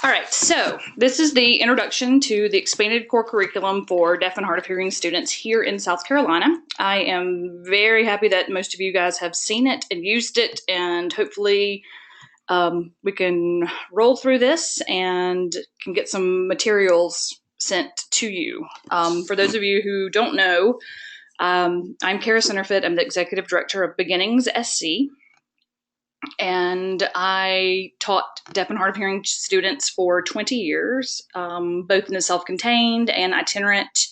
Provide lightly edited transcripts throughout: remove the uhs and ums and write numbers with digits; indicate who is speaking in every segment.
Speaker 1: All right, so this is the introduction to the expanded core curriculum for deaf and hard of hearing students here in South Carolina. I am very happy that most of you guys have seen it and used it, and hopefully we can roll through this and can get some materials sent to you. For those of you who don't know, I'm Kara Centerfit. I'm the Executive Director of Beginnings SC. And I taught deaf and hard of hearing students for 20 years, both in the self-contained and itinerant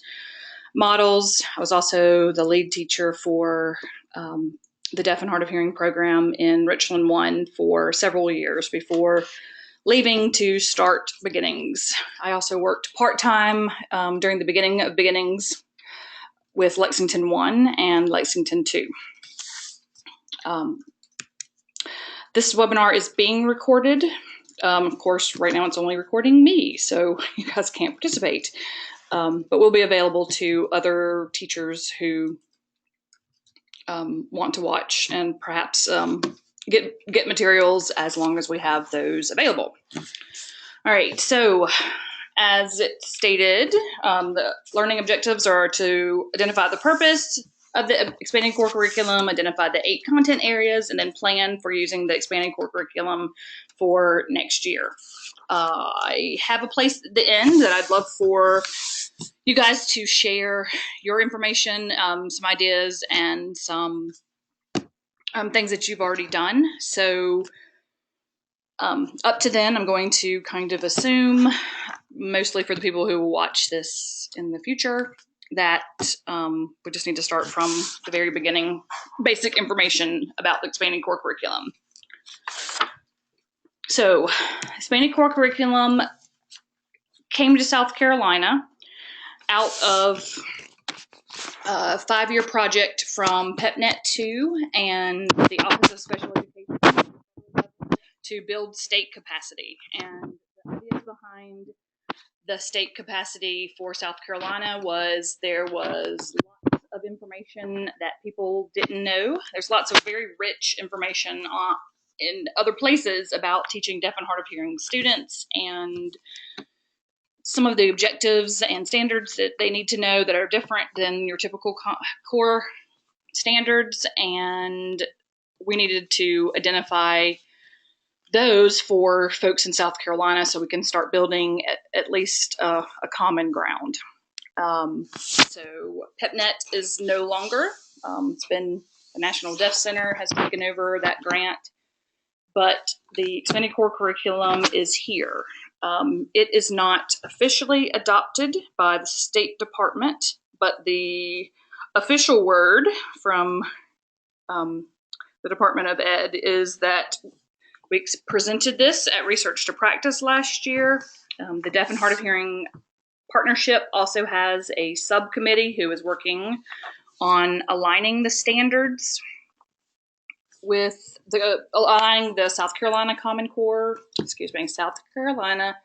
Speaker 1: models. I was also the lead teacher for the deaf and hard of hearing program in Richland 1 for several years before leaving to start Beginnings. I also worked part-time during the beginning of Beginnings with Lexington 1 and Lexington 2. This webinar is being recorded. Of course, right now it's only recording me, so you guys can't participate. But will be available to other teachers who want to watch and perhaps get materials as long as we have those available. All right, so as it stated, the learning objectives are to identify the purpose of the expanding core curriculum, identify the 8 content areas, and then plan for using the expanding core curriculum for next year. I have a place at the end that I'd love for you guys to share your information, some ideas, and some things that you've already done. So up to then, I'm going to kind of assume, mostly for the people who will watch this in the future, that we just need to start from the very beginning, basic information about the expanding core curriculum. So, expanding core curriculum came to South Carolina out of a 5-year project from PEPNet 2 and the Office of Special Education to build state capacity. And the ideas behind the state capacity for South Carolina was there was lots of information that people didn't know. There's lots of very rich information in other places about teaching deaf and hard of hearing students and some of the objectives and standards that they need to know that are different than your typical core standards. And we needed to identify those for folks in South Carolina so we can start building at least a common ground. So PEPNet is no longer. It's been the National Deaf Center has taken over that grant, but the expanded core curriculum is here. It is not officially adopted by the State Department, but the official word from the Department of Ed is that we presented this at Research to Practice last year. The Deaf and Hard of Hearing Partnership also has a subcommittee who is working on aligning the standards with aligning the South Carolina South Carolina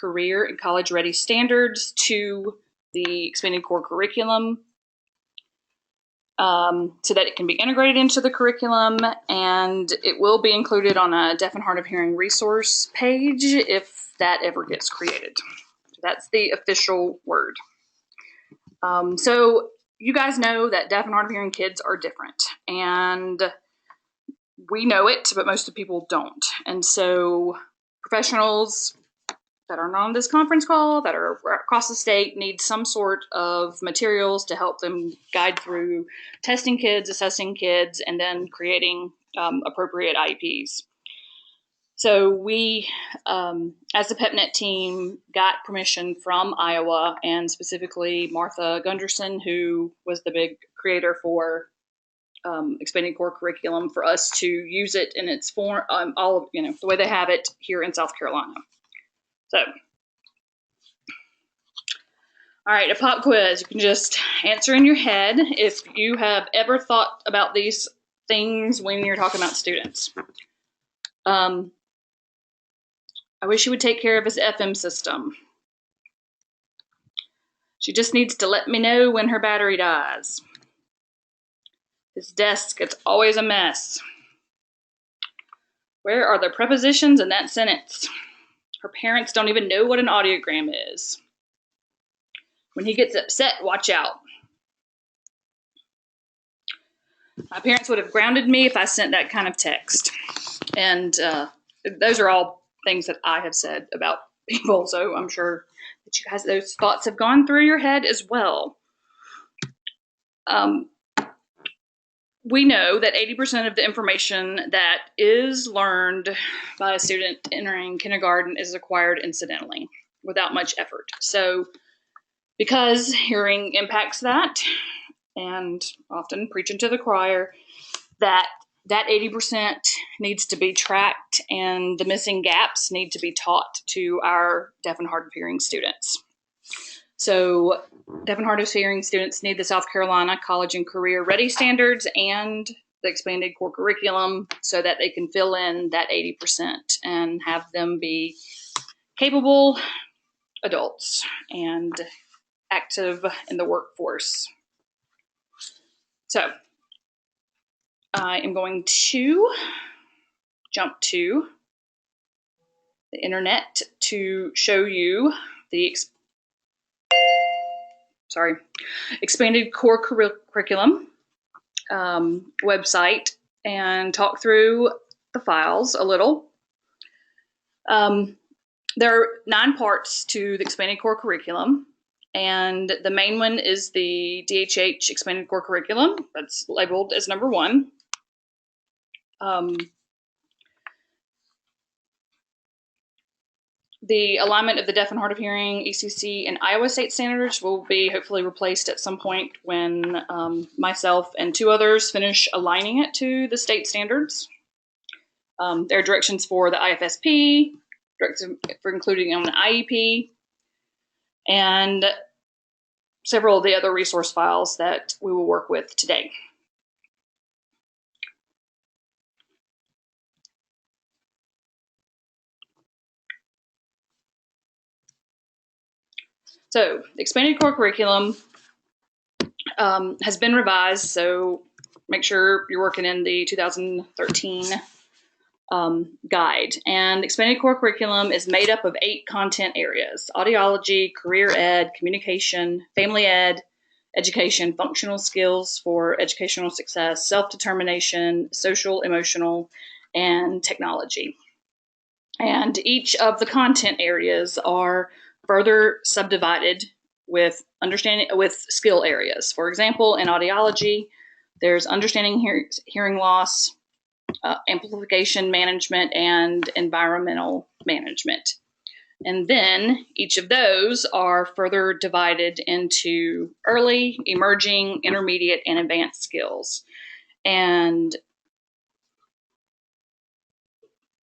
Speaker 1: Career and College Ready Standards to the expanded core curriculum, so that it can be integrated into the curriculum, and it will be included on a deaf and hard of hearing resource page if that ever gets created. So that's the official word. So you guys know that deaf and hard of hearing kids are different, and we know it, but most of the people don't. And so professionals that are not on this conference call, that are across the state, need some sort of materials to help them guide through testing kids, assessing kids, and then creating appropriate IEPs. So we, as the PEPNet team, got permission from Iowa, and specifically Martha Gunderson, who was the big creator for expanding core curriculum, for us to use it in its form, the way they have it here in South Carolina. So, all right, a pop quiz. You can just answer in your head if you have ever thought about these things when you're talking about students. I wish you would take care of his FM system. She just needs to let me know when her battery dies. His desk, it's always a mess. Where are the prepositions in that sentence? Her parents don't even know what an audiogram is. When he gets upset, watch out. My parents would have grounded me if I sent that kind of text. And those are all things that I have said about people, so I'm sure that you guys, those thoughts have gone through your head as well. We know that 80% of the information that is learned by a student entering kindergarten is acquired incidentally, without much effort. So because hearing impacts that, and often preaching to the choir, that 80% needs to be tracked, and the missing gaps need to be taught to our deaf and hard of hearing students. So deaf and hard of hearing students need the South Carolina College and Career Ready Standards and the expanded core curriculum so that they can fill in that 80% and have them be capable adults and active in the workforce. So I am going to jump to the internet to show you the expanded core curriculum website and talk through the files a little. There are 9 parts to the expanded core curriculum, and the main one is the DHH expanded core curriculum. That's labeled as number 1. The alignment of the deaf and hard of hearing, ECC, and Iowa state standards will be hopefully replaced at some point when myself and 2 others finish aligning it to the state standards. There are directions for the IFSP, directions for including on the IEP, and several of the other resource files that we will work with today. So the expanded core curriculum has been revised, so make sure you're working in the 2013 guide. And expanded core curriculum is made up of 8 content areas: audiology, career ed, communication, family ed, education, functional skills for educational success, self-determination, social, emotional, and technology. And each of the content areas are further subdivided with skill areas. For example, in audiology, there's understanding hearing loss, amplification management, and environmental management. And then each of those are further divided into early, emerging, intermediate, and advanced skills. And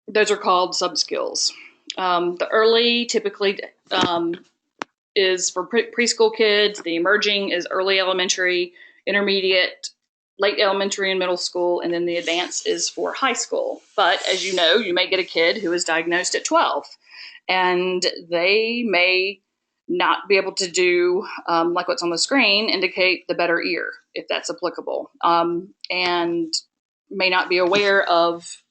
Speaker 1: those are called subskills. The early typically is for preschool kids. The emerging is early elementary, intermediate, late elementary and middle school, and then the advanced is for high school. But as you know, you may get a kid who is diagnosed at 12, and they may not be able to do, like what's on the screen, indicate the better ear, if that's applicable, and may not be aware of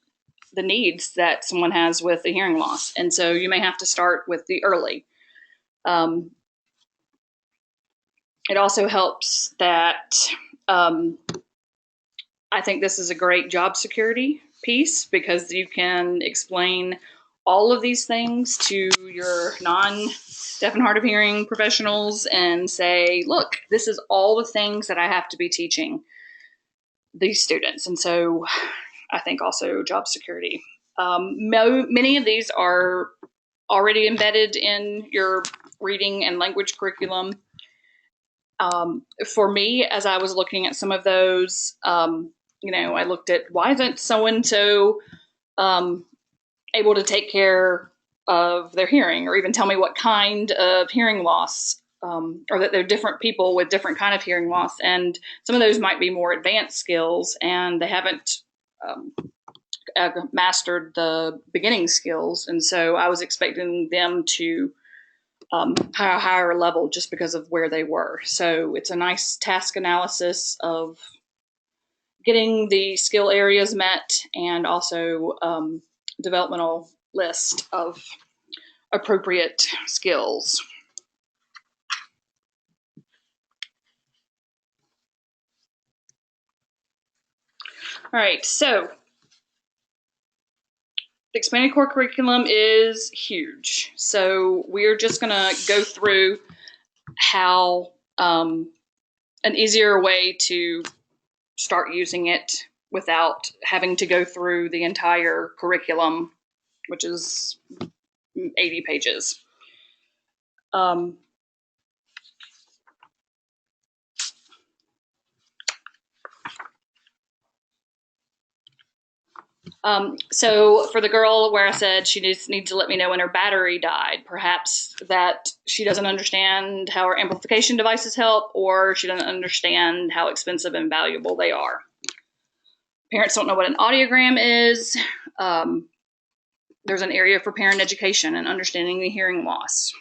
Speaker 1: the needs that someone has with a hearing loss. And so you may have to start with the early. It also helps that I think this is a great job security piece, because you can explain all of these things to your non-deaf and hard of hearing professionals and say, look, this is all the things that I have to be teaching these students. And so I think also job security. Many of these are already embedded in your reading and language curriculum. For me, as I was looking at some of those, I looked at, why isn't so-and-so able to take care of their hearing, or even tell me what kind of hearing loss, or that they're different people with different kind of hearing loss. And some of those might be more advanced skills, and they haven't mastered the beginning skills. And so I was expecting them to higher level just because of where they were. So it's a nice task analysis of getting the skill areas met, and also developmental list of appropriate skills. All right, so the expanded core curriculum is huge. So we're just going to go through how an easier way to start using it without having to go through the entire curriculum, which is 80 pages. So for the girl where I said she just needs to let me know when her battery died, perhaps that she doesn't understand how her amplification devices help, or she doesn't understand how expensive and valuable they are. Parents don't know what an audiogram is. There's an area for parent education and understanding the hearing loss.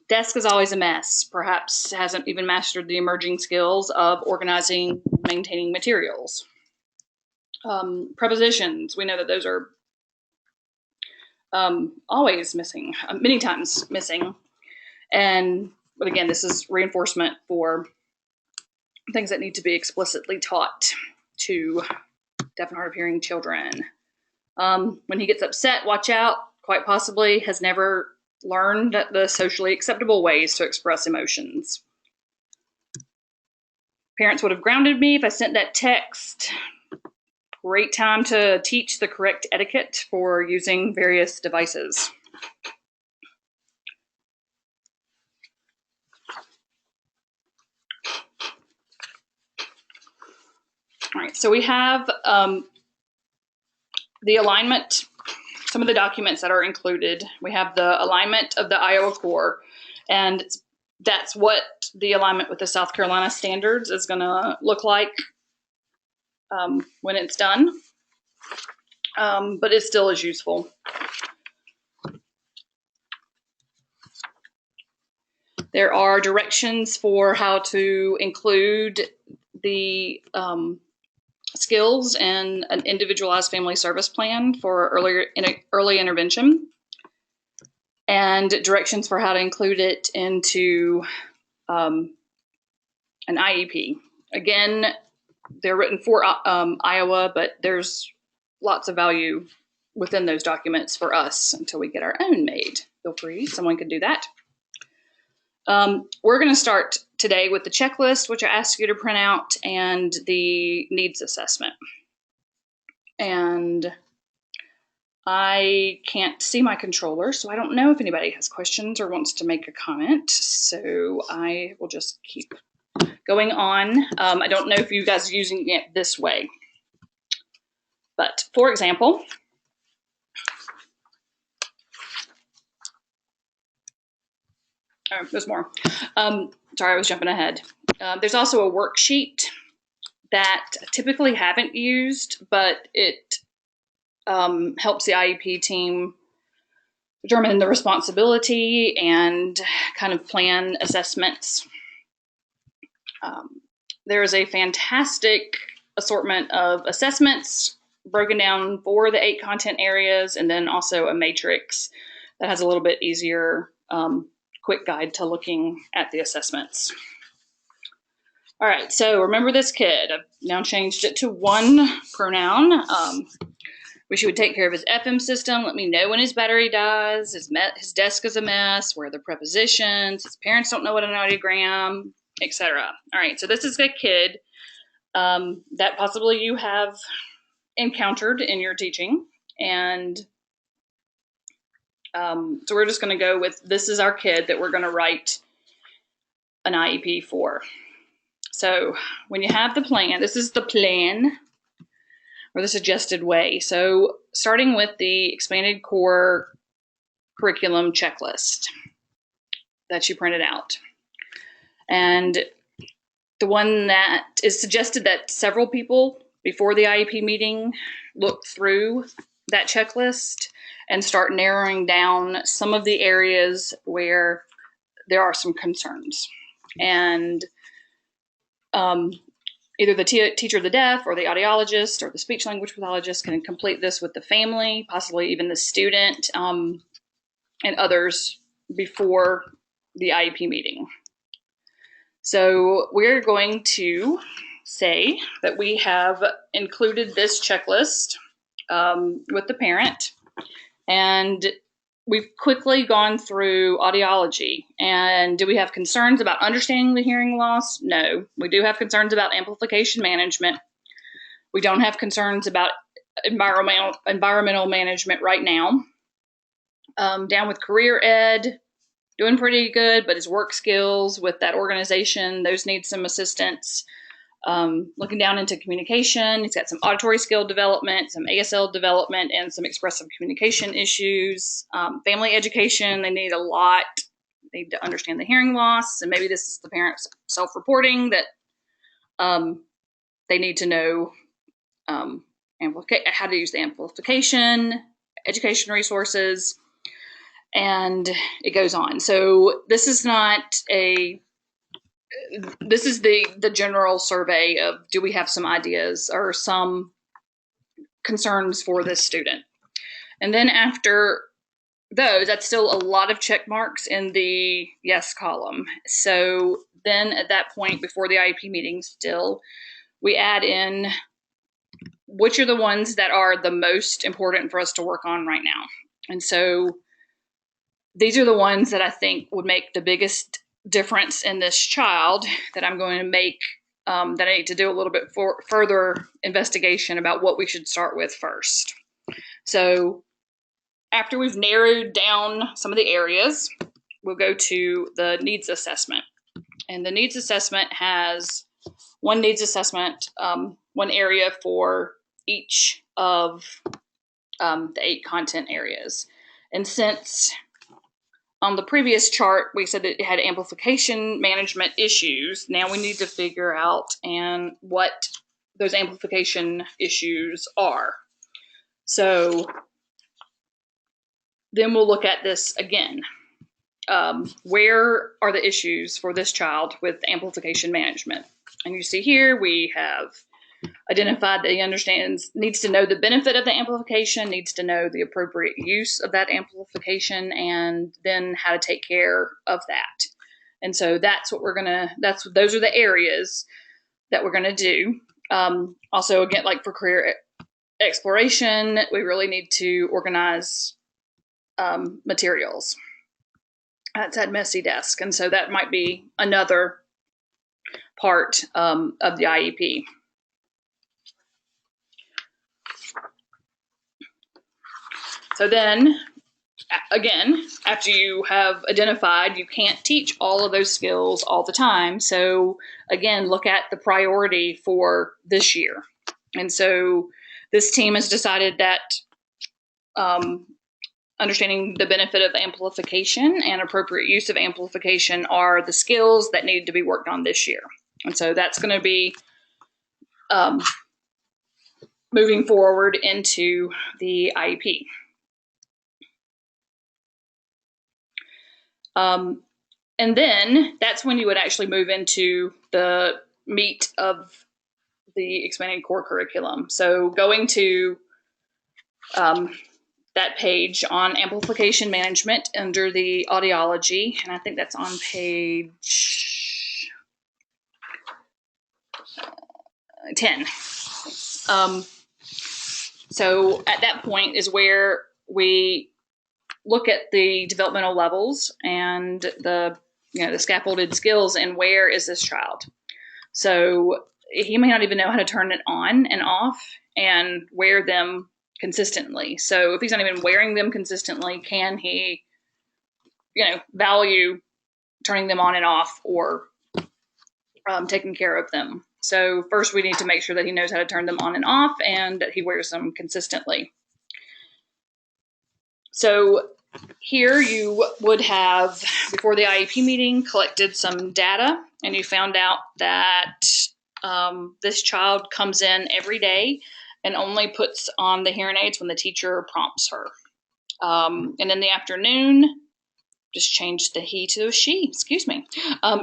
Speaker 1: Desk is always a mess. Perhaps hasn't even mastered the emerging skills of organizing, maintaining materials. Prepositions, we know that those are always missing, many times missing. But again, this is reinforcement for things that need to be explicitly taught to deaf and hard of hearing children. When he gets upset, watch out, quite possibly has never learned the socially acceptable ways to express emotions. Parents would have grounded me if I sent that text. Great time to teach the correct etiquette for using various devices. All right, so we have the alignment, some of the documents that are included. We have the alignment of the Iowa Core, and that's what the alignment with the South Carolina standards is going to look like when it's done, but it still is useful. There are directions for how to include the skills in an individualized family service plan for early intervention, and directions for how to include it into an IEP. Again, they're written for Iowa, but there's lots of value within those documents for us until we get our own made. Feel free, someone could do that. We're going to start today with the checklist, which I asked you to print out, and the needs assessment. And I can't see my controller, so I don't know if anybody has questions or wants to make a comment. So I will just keep going on. I don't know if you guys are using it this way. But for example, there's more. Sorry, I was jumping ahead. There's also a worksheet that I typically haven't used, but it helps the IEP team determine the responsibility and kind of plan assessments. There is a fantastic assortment of assessments broken down for the 8 content areas, and then also a matrix that has a little bit easier quick guide to looking at the assessments. All right, so remember this kid. I've now changed it to one pronoun. Wish he would take care of his FM system, let me know when his battery dies, his desk is a mess, where are the prepositions, his parents don't know what an audiogram, etc. All right, so this is a kid that possibly you have encountered in your teaching. And so we're just going to go with, this is our kid that we're going to write an IEP for. So when you have the plan, this is the plan or the suggested way. So starting with the expanded core curriculum checklist that you printed out. And the one that is suggested that several people before the IEP meeting look through that checklist and start narrowing down some of the areas where there are some concerns. And either the teacher of the deaf or the audiologist or the speech language pathologist can complete this with the family, possibly even the student, and others before the IEP meeting. So we're going to say that we have included this checklist with the parent, and we've quickly gone through audiology. And do we have concerns about understanding the hearing loss? No. We do have concerns about amplification management. We don't have concerns about environmental management right now. Down with career ed, doing pretty good, but his work skills with that organization, those need some assistance. Looking down into communication, he's got some auditory skill development, some ASL development, and some expressive communication issues. Family education, they need a lot. They need to understand the hearing loss, and maybe this is the parents self-reporting that they need to know how to use the amplification, education resources, and it goes on. So this is the general survey of, do we have some ideas or some concerns for this student? And then after those, that's still a lot of check marks in the yes column. So then at that point, before the IEP meeting still, we add in which are the ones that are the most important for us to work on right now. And so these are the ones that I think would make the biggest difference in this child, that I'm going to make, that I need to do a little bit further investigation about what we should start with first. So after we've narrowed down some of the areas, we'll go to the needs assessment. And the needs assessment has one needs assessment, one area for each of the 8 content areas. And since on the previous chart, we said that it had amplification management issues. Now we need to figure out what those amplification issues are. So then we'll look at this again. Where are the issues for this child with amplification management? And you see here we have identified that he needs to know the benefit of the amplification, needs to know the appropriate use of that amplification, and then how to take care of that. And so that's what those are the areas that we're gonna do. Also, again, like for career exploration, we really need to organize materials. It's at Messy Desk, and so that might be another part of the IEP. So then, again, after you have identified, you can't teach all of those skills all the time. So again, look at the priority for this year. And so this team has decided that understanding the benefit of amplification and appropriate use of amplification are the skills that need to be worked on this year. And so that's going to be moving forward into the IEP. And then that's when you would actually move into the meat of the expanded core curriculum. So going to that page on amplification management under the audiology, and I think that's on page 10. So at that point is where we look at the developmental levels and the scaffolded skills, and where is this child. So he may not even know how to turn it on and off and wear them consistently. So if he's not even wearing them consistently, can he, value turning them on and off or taking care of them? So first we need to make sure that he knows how to turn them on and off and that he wears them consistently. So here you would have, before the IEP meeting, collected some data, and you found out that this child comes in every day and only puts on the hearing aids when the teacher prompts her. And in the afternoon, just changed the he to a she, excuse me.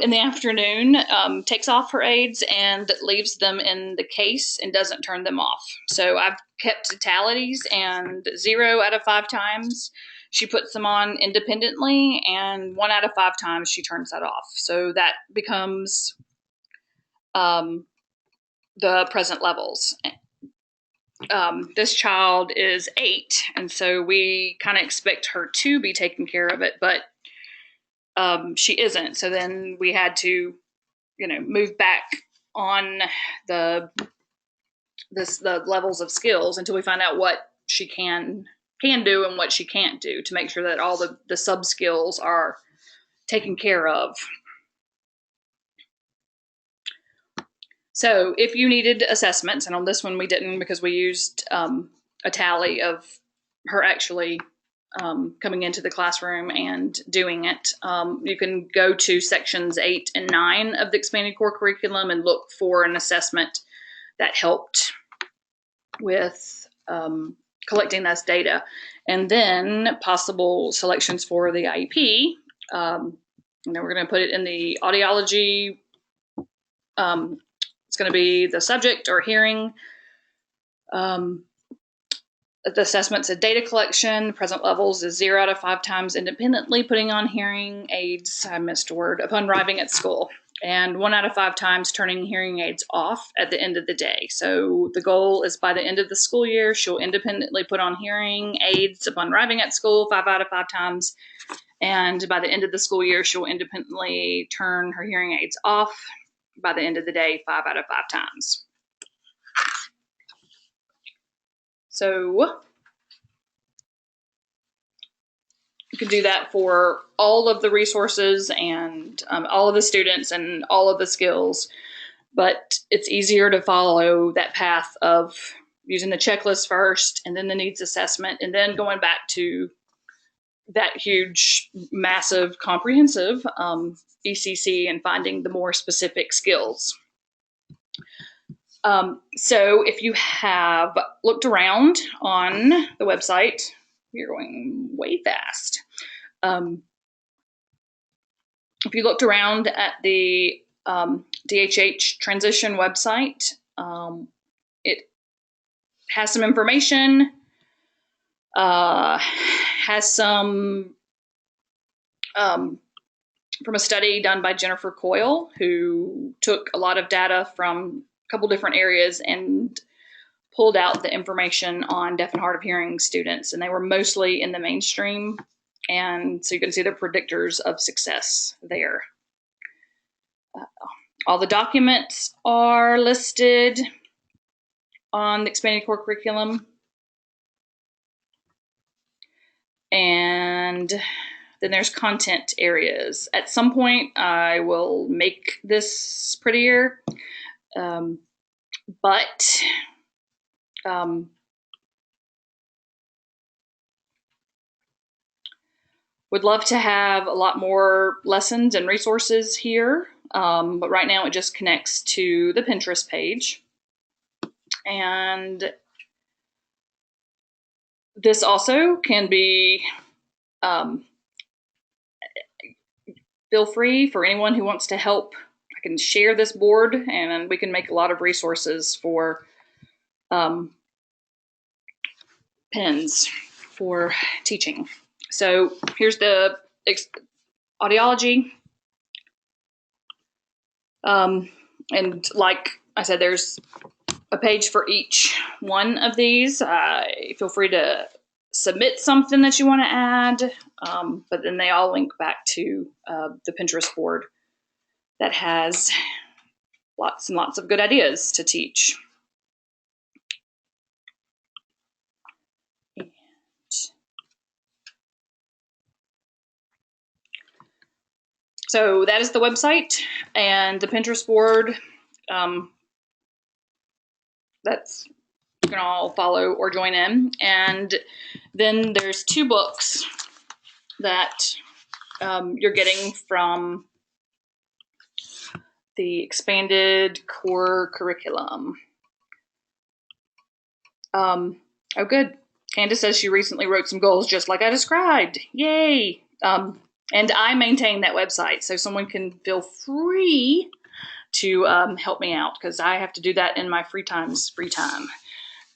Speaker 1: In the afternoon, takes off her aids and leaves them in the case and doesn't turn them off. So I've kept tallies, and 0 out of 5 times she puts them on independently, and 1 out of 5 times she turns that off. So that becomes the present levels. This child is 8, and so we kind of expect her to be taking care of it, but she isn't. So then we had to, move back on the levels of skills until we find out what she can do and what she can't do, to make sure that all the sub skills are taken care of. So if you needed assessments, and on this one we didn't, because we used a tally of her actually coming into the classroom and doing it, you can go to sections 8 and 9 of the expanded core curriculum and look for an assessment that helped with collecting this data, and then possible selections for the IEP. And then we're going to put it in the audiology. It's going to be the subject or hearing. The assessments of data collection, present levels is 0 out of 5 times independently putting on hearing aids, I missed a word, upon arriving at school, and 1 out of 5 times turning hearing aids off at the end of the day. So the goal is by the end of the school year, she'll independently put on hearing aids upon arriving at school 5 out of 5 times, and by the end of the school year, she'll independently turn her hearing aids off by the end of the day 5 out of 5 times. So you can do that for all of the resources and all of the students and all of the skills, but it's easier to follow that path of using the checklist first and then the needs assessment and then going back to that huge, massive, comprehensive ECC and finding the more specific skills. So if you have looked around on the website, you're going way fast. If you looked around at the DHH transition website, it has some information, has some from a study done by Jennifer Coyle, who took a lot of data from a couple different areas and pulled out the information on deaf and hard of hearing students, and they were mostly in the mainstream, and so you can see the predictors of success there. All the documents are listed on the expanded core curriculum, and then there's content areas. At some point I will make this prettier, but would love to have a lot more lessons and resources here, but right now it just connects to the Pinterest page. And this also can be, feel free for anyone who wants to help. I can share this board and we can make a lot of resources for pens for teaching. So here's the audiology. And like I said, there's a page for each one of these. Feel free to submit something that you want to add, but then they all link back to the Pinterest board that has lots and lots of good ideas to teach. So that is the website and the Pinterest board. That's, you can all follow or join in. And then there's 2 books that you're getting from the expanded core curriculum. Oh, good. Candace says she recently wrote some goals just like I described. Yay. And I maintain that website, so someone can feel free to help me out, because I have to do that in my free time,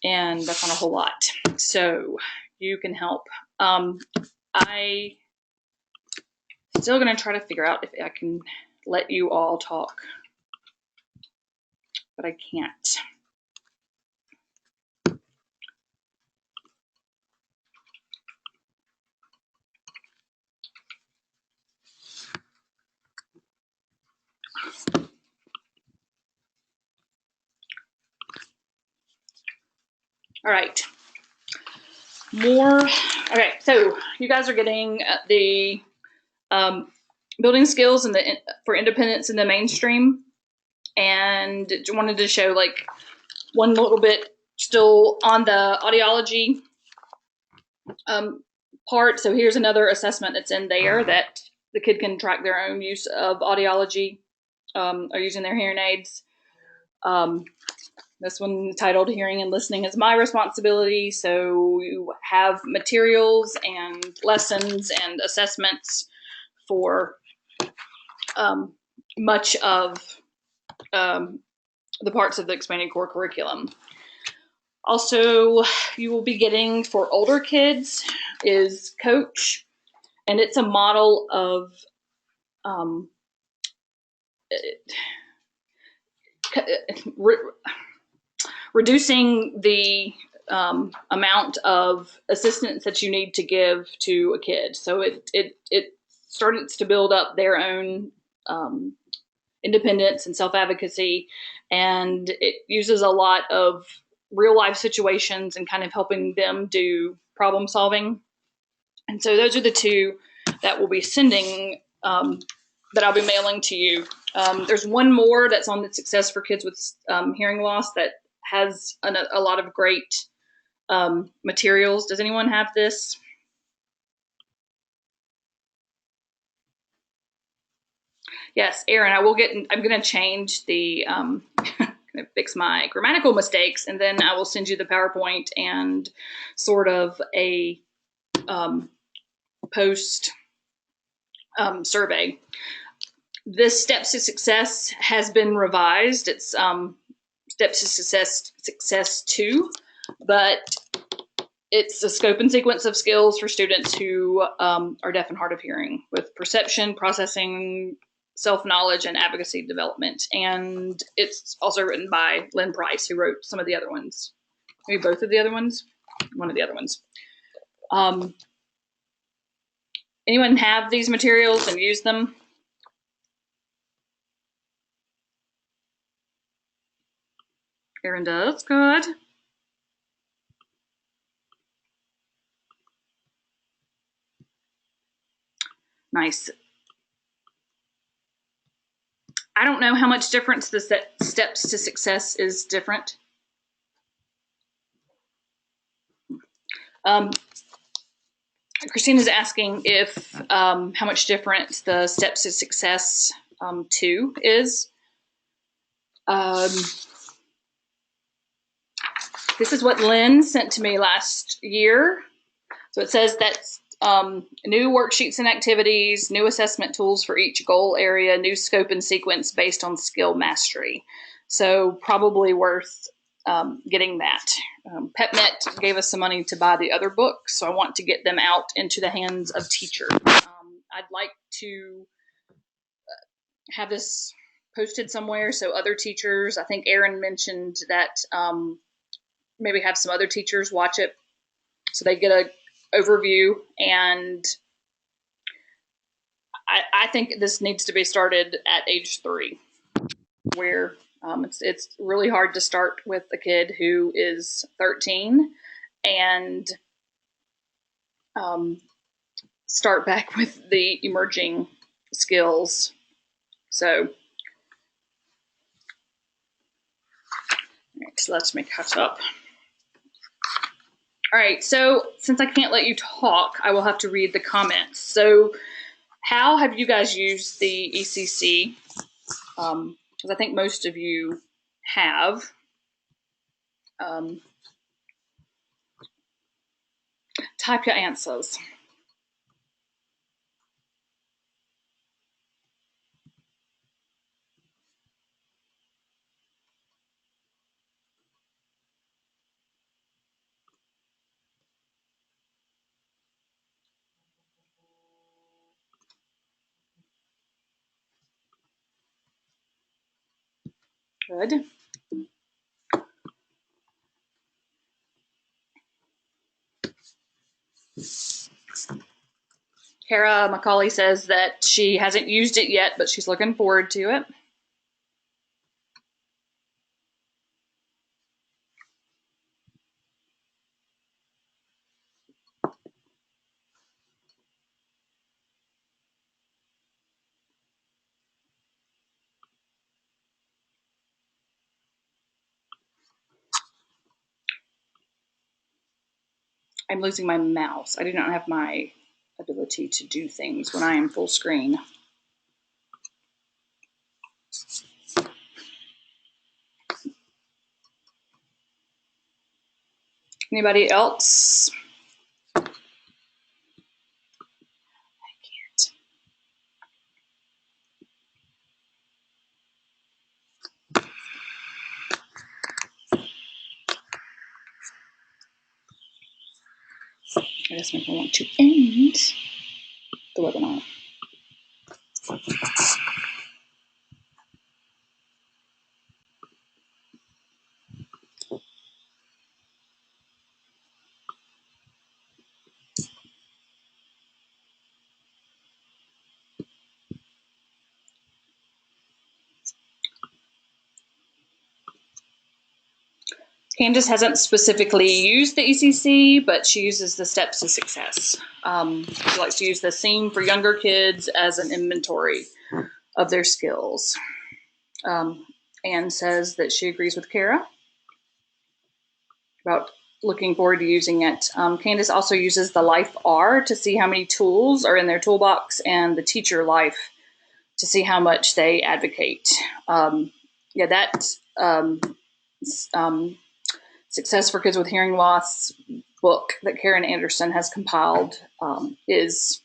Speaker 1: and that's not a whole lot. So you can help. I still going to try to figure out if I can let you all talk, but I can't. All right. Okay, so you guys are getting the building skills for independence in the mainstream, and wanted to show like one little bit still on the audiology part. So here's another assessment that's in there that the kid can track their own use of audiology or using their hearing aids. This one titled Hearing and Listening is My Responsibility. So you have materials and lessons and assessments for much of the parts of the expanded core curriculum. Also, you will be getting for older kids is Coach, and it's a model of reducing the amount of assistance that you need to give to a kid. So it starts to build up their own independence and self-advocacy, and it uses a lot of real life situations and kind of helping them do problem solving. And so those are the two that we'll be sending, that I'll be mailing to you. There's one more that's on the Success for Kids with Hearing Loss that has a lot of great materials. Does anyone have this? Yes, Aaron, I'm going to change the, fix my grammatical mistakes, and then I will send you the PowerPoint and sort of a post survey. This Steps to Success has been revised. It's Steps to Success 2, but it's a scope and sequence of skills for students who are deaf and hard of hearing, with perception, processing, self-knowledge, and advocacy development. And it's also written by Lynn Price, who wrote some of the other ones. Maybe both of the other ones? One of the other ones. Anyone have these materials and use them? Aaron does. Good. Nice. I don't know how much difference the Steps to Success is different. Christina's asking if how much different the Steps to Success 2 is. This is what Lynn sent to me last year. So it says that new worksheets and activities, new assessment tools for each goal area, new scope and sequence based on skill mastery. So probably worth getting that. PepNet gave us some money to buy the other books, so I want to get them out into the hands of teachers. I'd like to have this posted somewhere so other teachers, I think Aaron mentioned that maybe have some other teachers watch it so they get a overview. And I think this needs to be started at age 3, where it's really hard to start with a kid who is 13 and start back with the emerging skills. So, so let's make catch up. All right, so since I can't let you talk, I will have to read the comments. So how have you guys used the ECC? Because I think most of you have. Type your answers. Good. Kara Macaulay says that she hasn't used it yet, but she's looking forward to it. I'm losing my mouse. I do not have my ability to do things when I am full screen. Anybody else? I can't. I guess I want to end the webinar. Candace hasn't specifically used the ECC, but she uses the steps to success. She likes to use the scene for younger kids as an inventory of their skills. Anne says that she agrees with Kara about looking forward to using it. Candace also uses the Life R to see how many tools are in their toolbox, and the Teacher Life to see how much they advocate. Success for Kids with Hearing Loss book that Karen Anderson has compiled is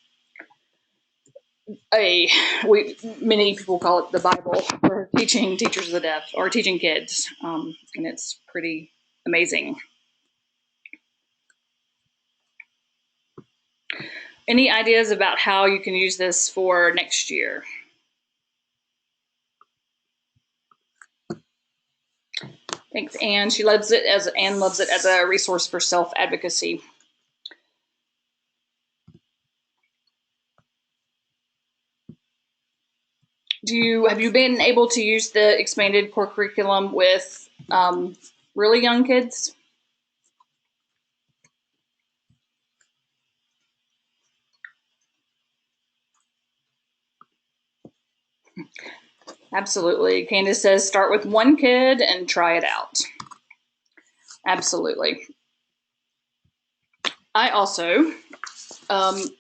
Speaker 1: many people call it the Bible for teaching teachers of the deaf or teaching kids, and it's pretty amazing. Any ideas about how you can use this for next year? Thanks, Anne. Anne loves it as a resource for self-advocacy. Have you been able to use the expanded core curriculum with really young kids? Absolutely. Candace says start with one kid and try it out. Absolutely. I also want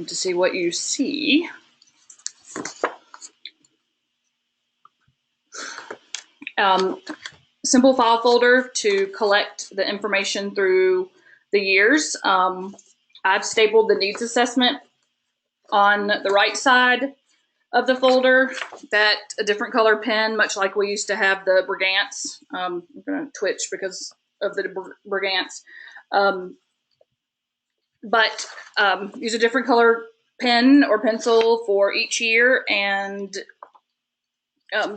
Speaker 1: to see what you see. Simple file folder to collect the information through the years. I've stapled the needs assessment on the right side of the folder, that a different color pen, much like we used to have the Brigance. I'm going to twitch because of the Brigance. But use a different color pen or pencil for each year, and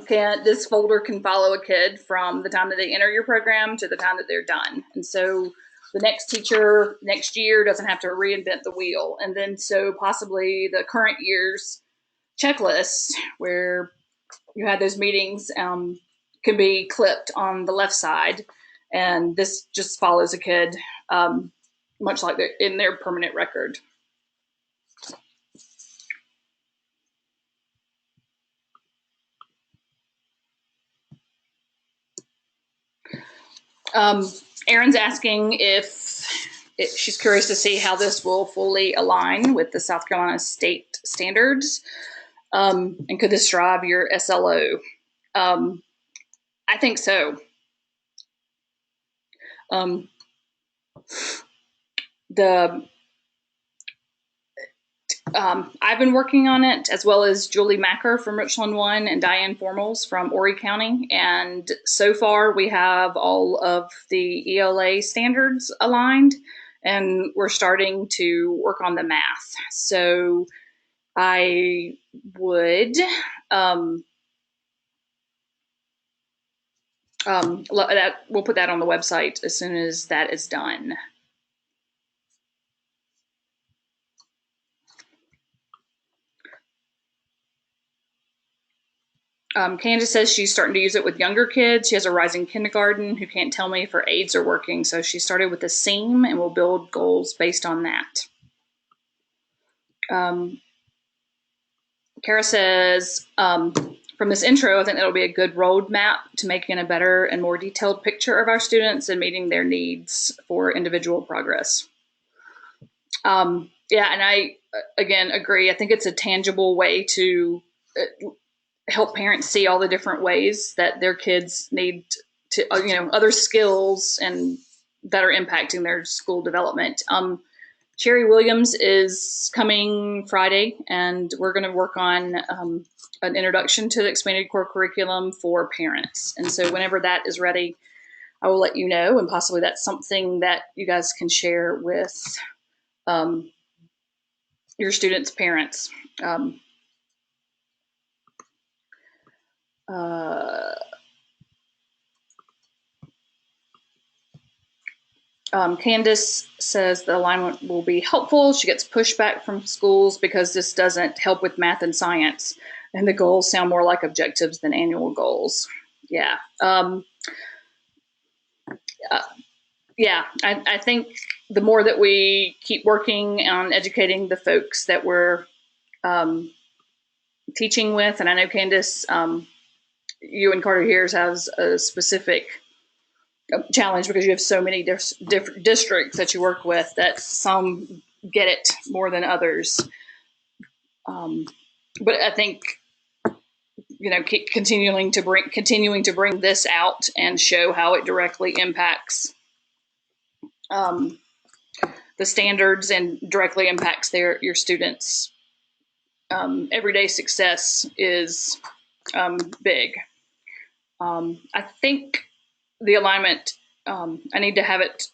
Speaker 1: this folder can follow a kid from the time that they enter your program to the time that they're done. And so the next teacher next year doesn't have to reinvent the wheel. And then so possibly the current year's checklist, where you had those meetings, can be clipped on the left side. And this just follows a kid much like they're in their permanent record. Erin's asking if she's curious to see how this will fully align with the South Carolina state standards, and could this drive your SLO? I think so. I've been working on it, as well as Julie Macker from Richland One and Diane Formals from Horry County. And so far we have all of the ELA standards aligned, and we're starting to work on the math. So I would we'll put that on the website as soon as that is done. Candace says she's starting to use it with younger kids. She has a rising kindergarten who can't tell me if her aids are working. So she started with a seam and will build goals based on that. Kara says, from this intro, I think that'll be a good roadmap to making a better and more detailed picture of our students and meeting their needs for individual progress. Yeah, and I, again, agree. I think it's a tangible way to help parents see all the different ways that their kids need to, other skills and that are impacting their school development. Sherry Williams is coming Friday, and we're going to work on an introduction to the expanded core curriculum for parents. And so whenever that is ready, I will let you know, and possibly that's something that you guys can share with your students' parents. Candace says the alignment will be helpful. She gets pushback from schools because this doesn't help with math and science, and the goals sound more like objectives than annual goals. Yeah. Yeah, I think the more that we keep working on educating the folks that we're teaching with, and I know Candace, you and Carter Hears has a specific challenge because you have so many different districts that you work with that some get it more than others. But I think keep continuing to bring this out and show how it directly impacts the standards and directly impacts your students' everyday success is big. I think the alignment, I need to have it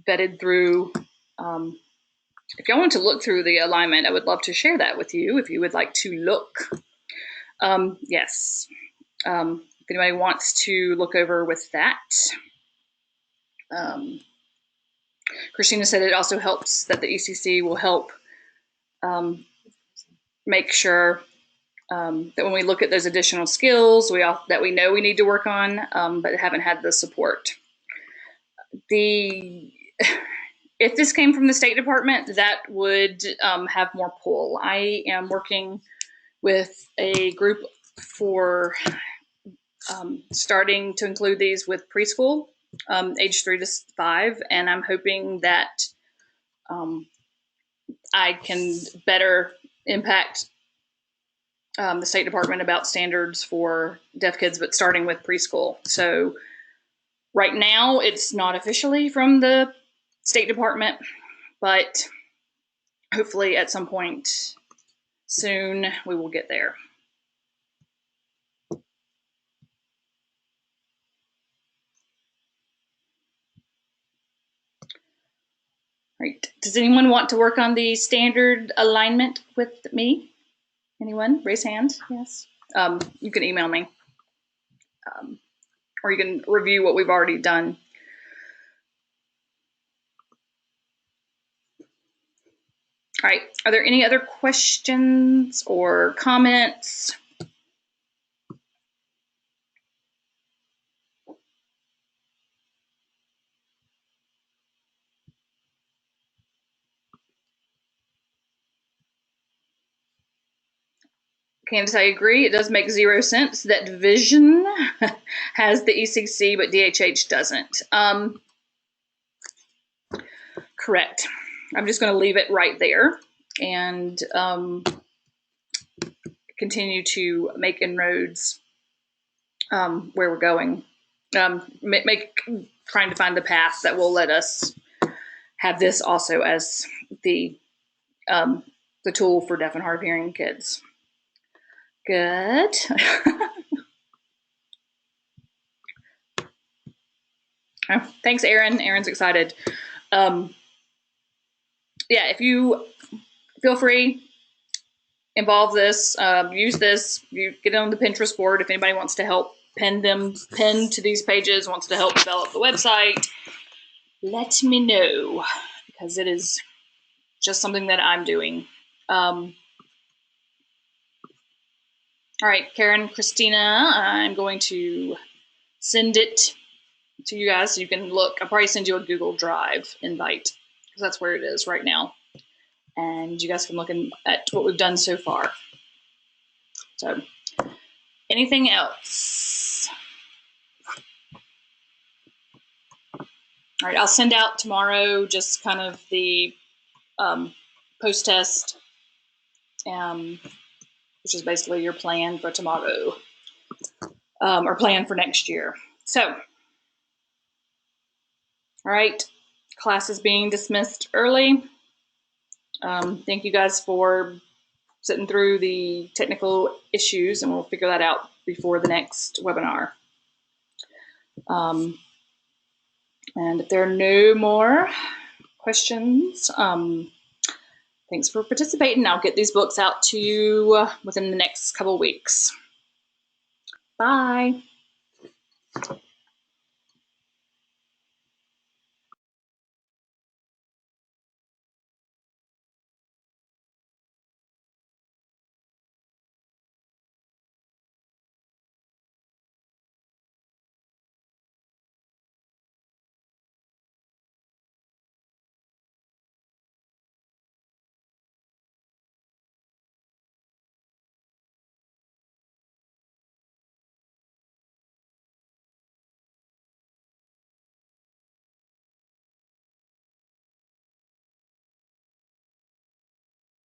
Speaker 1: vetted through. If y'all want to look through the alignment, I would love to share that with you if you would like to look. Yes. If anybody wants to look over with that. Christina said it also helps that the ECC will help make sure that when we look at those additional skills that we know we need to work on, but haven't had the support. If this came from the State Department, that would have more pull. I am working with a group for starting to include these with preschool, age 3 to 5, and I'm hoping that I can better impact the State Department about standards for deaf kids, but starting with preschool. So right now, it's not officially from the State Department, but hopefully at some point soon we will get there. Right. Does anyone want to work on the standard alignment with me? Anyone? Raise hands. Yes. You can email me, or you can review what we've already done. All right. Are there any other questions or comments? Candace, I agree. It does make zero sense that division has the ECC, but DHH doesn't. Correct. I'm just going to leave it right there and continue to make inroads where we're going. Trying to find the path that will let us have this also as the tool for deaf and hard of hearing kids. Good. Oh, thanks, Erin. Erin's excited. Yeah, if you feel free involve this, use this. You get on the Pinterest board if anybody wants to help pin to these pages, wants to help develop the website. Let me know, because it is just something that I'm doing. All right, Karen, Christina, I'm going to send it to you guys so you can look. I'll probably send you a Google Drive invite because that's where it is right now. And you guys can look at what we've done so far. So, anything else? All right, I'll send out tomorrow just kind of the post-test, which is basically your plan for tomorrow, or plan for next year. So, all right, class is being dismissed early. Thank you guys for sitting through the technical issues, and we'll figure that out before the next webinar. And if there are no more questions, thanks for participating. I'll get these books out to you within the next couple weeks. Bye.